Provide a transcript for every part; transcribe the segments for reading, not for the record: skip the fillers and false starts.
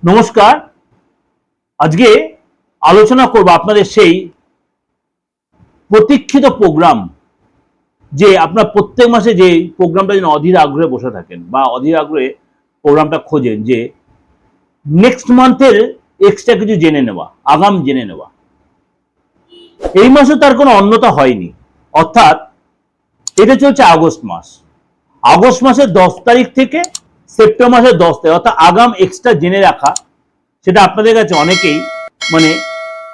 নমস্কার। আজকে আলোচনা করব আপনাদের সেই প্রতীক্ষিত প্রোগ্রাম, যে আপনার প্রত্যেক মাসে যে প্রোগ্রামটা যেন অধীর আগ্রহে বসে থাকেন বা অধীর আগ্রহে প্রোগ্রামটা খোঁজেন, যে নেক্সট মান্থের এক্সট্রা কিছু জেনে নেওয়া, আগাম জেনে নেওয়া। এই মাসে তার কোনো অন্যতা হয়নি, অর্থাৎ এটা চলছে আগস্ট মাস। আগস্ট মাসের 10 তারিখ থেকে সেপ্টেম্বর মাসের 10 তারিখ, অর্থাৎ আগাম এক্সট্রা জেনে রাখা, সেটা আপনাদের কাছে অনেকেই মানে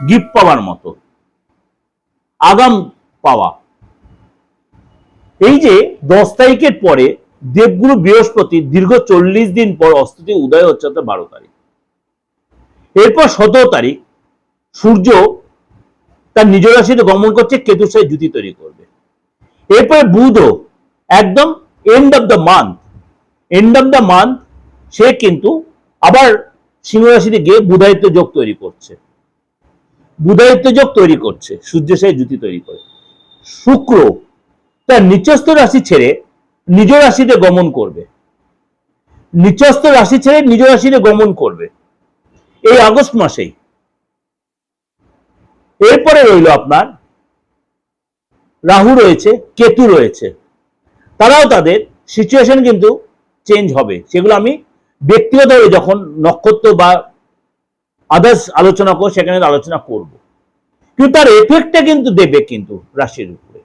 গিফট পাওয়ার মতো, আগাম পাওয়া। এই যে 10 তারিখের পরে দেবগুরু বৃহস্পতি দীর্ঘ 40 দিন পর অস্ত থেকে উদয় হচ্ছে, অর্থাৎ 12 তারিখ। এরপর 17 তারিখ সূর্য তার নিজ রাশিতে গমন করছে, কেতুর সাথে জুতি তৈরি করবে। এরপরে বুধও একদম এন্ড অফ দ্য মান্থ সে কিন্তু আবার সিংহ রাশিতে গিয়ে বুধায়িত্ব যোগ তৈরি করছে, সূর্যের সাথে জুতি তৈরি করে। শুক্র তার নিচস্থ রাশি ছেড়ে নিজ রাশিতে গমন করবে এই আগস্ট মাসেই। এরপরে রইল আপনার রাহু রয়েছে, কেতু রয়েছে, তারাও তাদের সিচুয়েশন কিন্তু চেঞ্জ হবে। সেগুলো আমি ব্যক্তিগতভাবে যখন নক্ষত্র বা আদার্স আলোচনা করব সেখানে আলোচনা করব, কিন্তু তার এফেক্টটা কিন্তু দেবে কিন্তু রাশির উপরে।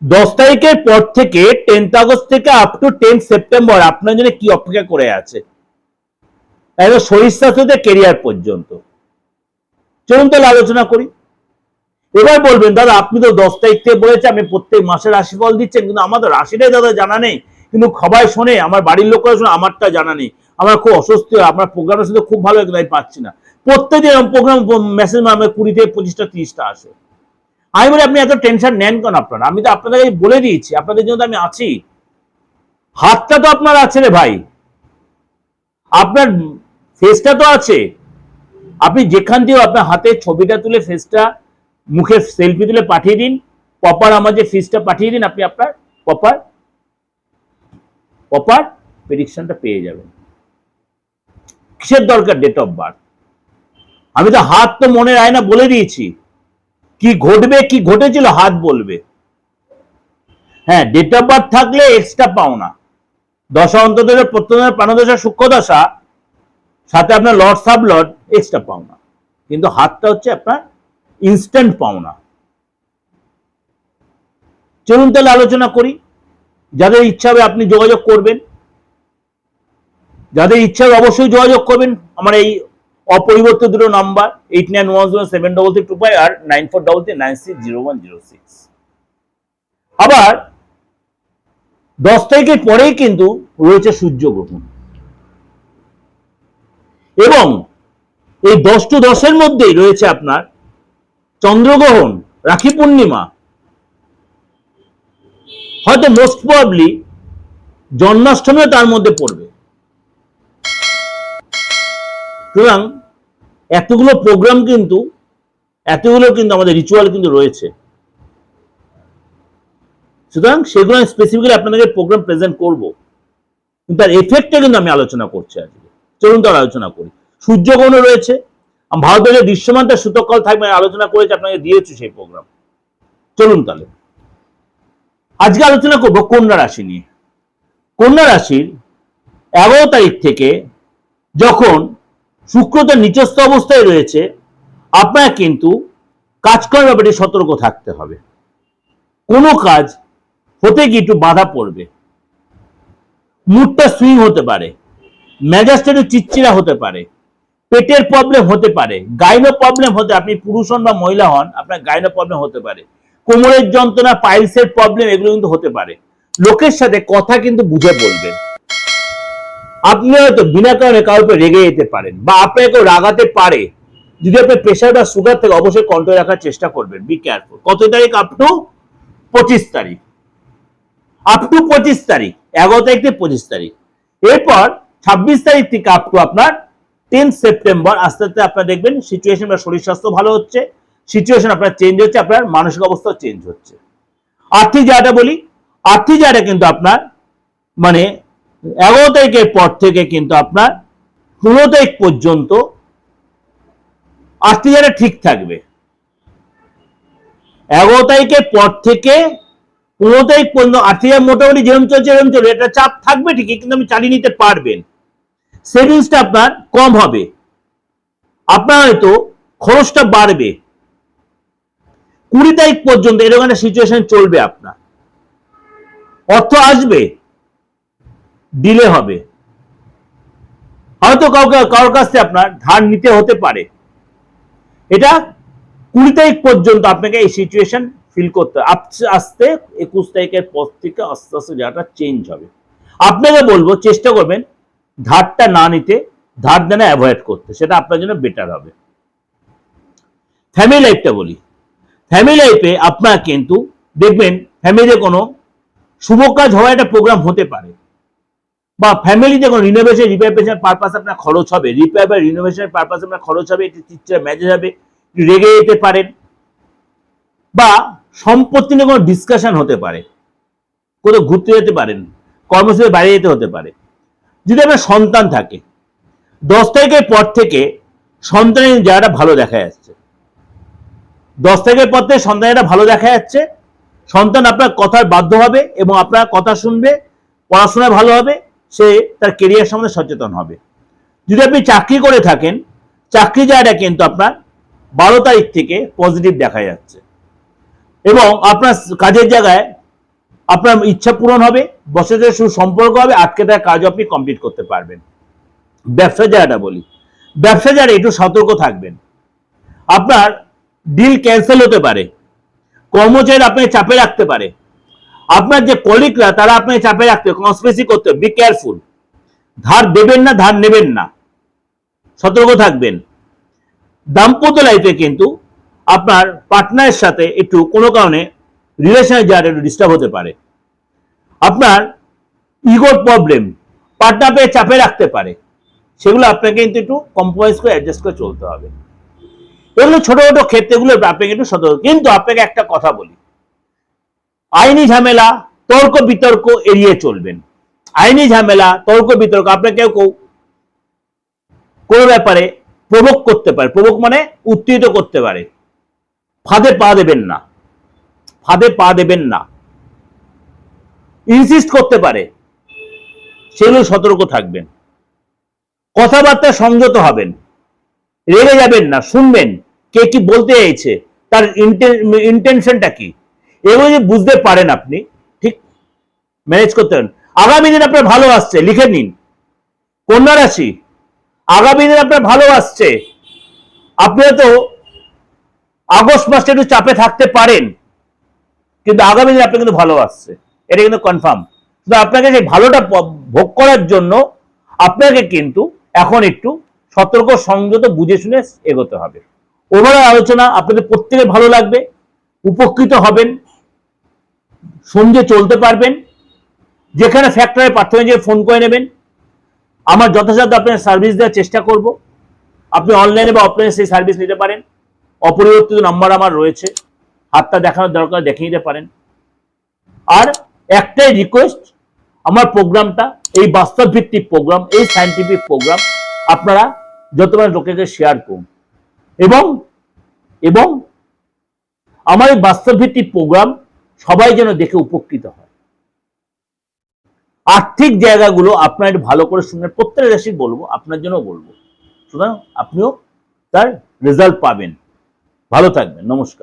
10 তারিখের পর থেকে 10 আগস্ট থেকে আপ টু 10 সেপ্টেম্বর আপনার জন্য কি অপেক্ষা করে আছে, একদম শরীর স্বাস্থ্য থেকে কেরিয়ার পর্যন্ত। চলুন তাহলে আলোচনা করি। এবার বলবেন, দাদা আপনি তো 10 তারিখ থেকে বলেছে আপনি প্রত্যেক মাসের রাশিফল দিচ্ছেন, কিন্তু আমার তো রাশিটাই দাদা জানা নেই, কিন্তু সবাই শোনে, আমার বাড়ির লোকরা শোনে, আমারটা জানা নেই, আমার খুব অস্বস্তি হয়, আপনার প্রোগ্রামের সাথে খুব ভালো তাই পাচ্ছি না। প্রত্যেকদিন প্রোগ্রাম মেসেজ আমার 20 থেকে 25টা 30টা আসে। আমি বলি আপনি এত টেনশন নেন কেন আপনারা? আমি তো আপনাদের বলে দিয়েছি, আপনাদের জন্য আমি আছি। হাতটা তো আপনার আছে রে ভাই, আপনার ফেসটা তো আছে। আপনি যেখান দিয়ে আপনার হাতের ছবিটা তুলে ফেসটা, মুখে সেলফি তুলে পাঠিয়ে দিন, প্রপার আমার যে ফিসটা পাঠিয়ে দিন, আপনি আপনার প্রপার প্রেডিকশনটা পেয়ে যাবেন। কিসের দরকার ডেট অফ বার্থ? আমি তো হাত তো মনে রায় না বলে দিয়েছি, কি ঘটবে কি ঘটেছিল হাত বলবে। হ্যাঁ, ডেট অফ বার্থ থাকলে এক্সট্রা পাওনা, দশা অন্তর্দশা প্রত্যয় প্রাণদশা সূক্ষ্ম দশা, সাথে আপনার লর্ড সাব লর্ড এক্সট্রা পাওনা, কিন্তু হাতটা হচ্ছে আপনার ইনস্ট্যান্ট পাওনা। চলুন তাহলে আলোচনা করি। যাদের ইচ্ছা হবে আপনি যোগাযোগ করবেন, যাদের ইচ্ছা হবে অবশ্যই যোগাযোগ করবেন। আমার এই অপরিবর্তিত দুটো নাম্বার 8910733325 আর 9433960106। আবার 10 তারিখের পরেই কিন্তু রয়েছে সূর্যগ্রহণ, এবং এই 10 টু 10-এর মধ্যেই রয়েছে আপনার চন্দ্রগ্রহণ, রাখি পূর্ণিমা, হয়তো মোস্ট প্রবাবলি জন্মাষ্টমীও তার মধ্যে পড়বে। সুতরাং এতগুলো প্রোগ্রাম কিন্তু আমাদের রিচুয়াল কিন্তু রয়েছে, সুতরাং সেগুলো আমি স্পেসিফিক্যালি আপনাদেরকে প্রোগ্রাম প্রেজেন্ট করব, কিন্তু তার এফেক্টটা কিন্তু আমি আলোচনা করছি আজকে। চলুন তার আলোচনা করি। সূর্যগ্রহণ রয়েছে, ভারতের দৃশ্যমান তার সূতককাল থাকবে, আলোচনা করেছি, আপনাকে দিয়েছি সেই প্রোগ্রাম। চলুন তাহলে আজকে আলোচনা করব কন্যা রাশি নিয়ে। কন্যা রাশির 11 তারিখ থেকে যখন শুক্র তার নিচস্থ অবস্থায় রয়েছে, আপনার কিন্তু কাজকর্মের ব্যাপারে সতর্ক থাকতে হবে। কোনো কাজ হতে গিয়ে একটু বাধা পড়বে, মুডটা সুইং হতে পারে, মেজাজটা একটু চিড়চিড়া হতে পারে, পেটের প্রবলেম হতে পারে, গাইনো প্রবলেম হতে, আপনি পুরুষ হন বা মহিলা হন, আপনার গাইনো প্রবলেম হতে পারে, কোমরের যন্ত্রণা, পাইলসের প্রবলেম, এগুলো কিন্তু হতে পারে। লোকের সাথে কথা কিন্তু বুঝে বলবেন। আপনি হয়তো বিনা কারণে কারোর উপর রেগে যেতে পারেন, বা আপনাকে কেউ রাগাতে পারে। যদি আপনার প্রেশার বা সুগার থেকে অবশ্যই কন্ট্রোল রাখার চেষ্টা করবেন, বি কেয়ারফুল। কত তারিখ? আপ টু 25 তারিখ, 11 তারিখ থেকে 25 তারিখ। এরপর 26 তারিখ থেকে আপ টু আপনার 10 সেপ্টেম্বর আস্তে আস্তে আপনার দেখবেন সিচুয়েশন বা শরীর স্বাস্থ্য ভালো হচ্ছে, সিচুয়েশন আপনার চেঞ্জ হচ্ছে, আপনার মানসিক অবস্থা চেঞ্জ হচ্ছে। আর্থিক জায়গাটা বলি, আর্থিক জায়গাটা কিন্তু আপনার মানে 11 তারিখের পর থেকে কিন্তু আপনার 15 তারিখ পর্যন্ত আর্থিক জায়গাটা ঠিক থাকবে। 11 তারিখের পর থেকে 15 তারিখ পর্যন্ত আর্থিক জায়গা মোটামুটি যেরকম চলছে এরকম চলবে, এটা চাপ থাকবে ঠিকই, কিন্তু আপনি চালিয়ে নিতে পারবেন। সেভিংসটা আপনার কম হবে, আপনার হয়তো খরচটা বাড়বে। 20 তারিখ পর্যন্ত এরকম একটা সিচুয়েশন চলবে, আপনার অর্থ আসবে, ডিলে হবে, হয়তো কারোর কাছ থেকে আপনার ধার নিতে হতে পারে। এটা 20 তারিখ পর্যন্ত আপনাকে এই সিচুয়েশন ফিল করতে হবে। আস্তে আস্তে 21 তারিখের পর থেকে আস্তে আস্তে জায়গাটা চেঞ্জ হবে। আপনাকে বলবো চেষ্টা করবেন ধারটা না নিতে, ধার দেনা অ্যাভয়েড করতে, সেটা আপনার জন্য বেটার হবে। ফ্যামিলি লাইফটা বলি, ফ্যামিলি লাইফে আপনার কিন্তু দেখবেন ফ্যামিলিতে কোনো শুভ কাজ হওয়ার একটা প্রোগ্রাম হতে পারে, বা ফ্যামিলিতে কোনো রিনোভেশন রিপেয়ার পারপাস আপনার খরচ হবে, রিপেয়ার বা রিনোভেশন পারপাস আপনার খরচ হবে, একটু চিৎচার ম্যাচেজ হবে, রেগে যেতে পারেন, বা সম্পত্তি নিয়ে কোনো ডিসকাশন হতে পারে, কোথাও ঘুরতে যেতে পারেন, কর্মসূচি বাইরে যেতে হতে পারে। যদি আপনার সন্তান থাকে 10 তারিখের পর থেকে সন্তানের জায়গাটা ভালো দেখা যাচ্ছে। 10 তারিখের পর থেকে সন্তানেরা ভালো দেখা যাচ্ছে, সন্তান আপনার কথার বাধ্য হবে এবং আপনার কথা শুনবে, পড়াশোনায় ভালো হবে, সে তার কেরিয়ার সম্বন্ধে সচেতন হবে। যদি আপনি চাকরি করে থাকেন, চাকরি জায়গাটা কিন্তু আপনার 12 তারিখ থেকে পজিটিভ দেখা যাচ্ছে, এবং আপনার কাজের জায়গায় আপনার ইচ্ছা পূরণ হবে, বসের সুসম্পর্ক হবে, আটকে থাকা কাজও আপনি কমপ্লিট করতে পারবেন। ব্যবসা জায়গাটা বলি, ব্যবসা জায়গায় একটু সতর্ক থাকবেন, আপনার ডিল ক্যান্সেল হতে পারে, কর্মচারী আপনাকে চাপে রাখতে পারে, আপনার যে কলিগরা তারা আপনাকে চাপে রাখতে, কনস্পিরেসি করতে, বি কেয়ারফুল। ধার দেবেন না, ধার নেবেন না, সতর্ক থাকবেন। দাম্পত্য লাইফে কিন্তু আপনার পার্টনারের সাথে একটু কোনো কারণে রিলেশনের জায়গাটা একটু ডিস্টার্ব হতে পারে, আপনার ইগোর প্রবলেম পার্টনার পেয়ে চাপে রাখতে পারে, সেগুলো আপনাকে কিন্তু একটু কম্প্রোমাইজ করে অ্যাডজাস্ট করে চলতে হবে। এগুলো ছোট ছোট ক্ষেত্রগুলো আপনাকে একটু সতর্ক। কিন্তু আপনাকে একটা কথা বলি, আইনি ঝামেলা তর্ক বিতর্ক এড়িয়ে চলবেন। আইনি ঝামেলা তর্ক বিতর্ক আপনাকে কেউ কোনো ব্যাপারে প্রভোগ করতে পারে, প্রভোগ মানে উত্তেজিত করতে পারে, ফাঁদে পা দেবেন না, ফাঁদে পা দেবেন না, ইনসিস্ট করতে পারে, সেগুলো সতর্ক থাকবেন। কথাবার্তা সংযত হবেন, রেগে যাবেন না, শুনবেন কে কি বলতে চাইছে, তার ইন্টেনশনটা কি, এগুলো যদি বুঝতে পারেন আপনি ঠিক ম্যানেজ করতে পারেন। আগামী দিন আপনার ভালো আসছে, লিখে নিন কন্যা রাশি, আগামী দিন আপনার ভালো আসছে। আপনি তো আগস্ট মাসে একটু চাপে থাকতে পারেন, কিন্তু আগামী দিন আপনার কিন্তু ভালো আসছে, এটা কিন্তু কনফার্ম। কিন্তু আপনাকে সেই ভালোটা ভোগ করার জন্য আপনাকে কিন্তু এখন একটু সতর্ক সংযত বুঝে শুনে এগোতে হবে। ওভারঅল আলোচনা আপনাদের প্রত্যেকের ভালো লাগবে, উপকৃত হবেন, সমঝে চলতে পারবেন। যেখানে ফ্যাক্টরে প্রাথমিক যে ফোন করে নেবেন, আমার যথাসাধ্য আপনার সার্ভিস দেওয়ার চেষ্টা করব। আপনি অনলাইনে বা অফলাইনে সেই সার্ভিস নিতে পারেন, অপরিবর্তিত নাম্বার আমার রয়েছে, হাতটা দেখানোর দরকার দেখে নিতে পারেন। আর একটাই রিকোয়েস্ট, আমার প্রোগ্রামটা এই বাস্তব ভিত্তিক প্রোগ্রাম, এই সায়েন্টিফিক প্রোগ্রাম আপনারা যতবার লোকেকে শেয়ার করুন, এবং এবং আমার এই বাস্তব ভিত্তিক প্রোগ্রাম সবাই যেন দেখে উপকৃত হয়। আর্থিক জায়গাগুলো আপনার একটু ভালো করে শুনবেন, প্রত্যেক রাশি বলবো, আপনার জন্য বলবো, সুতরাং আপনিও তার রেজাল্ট পাবেন। ভালো থাকবেন, নমস্কার।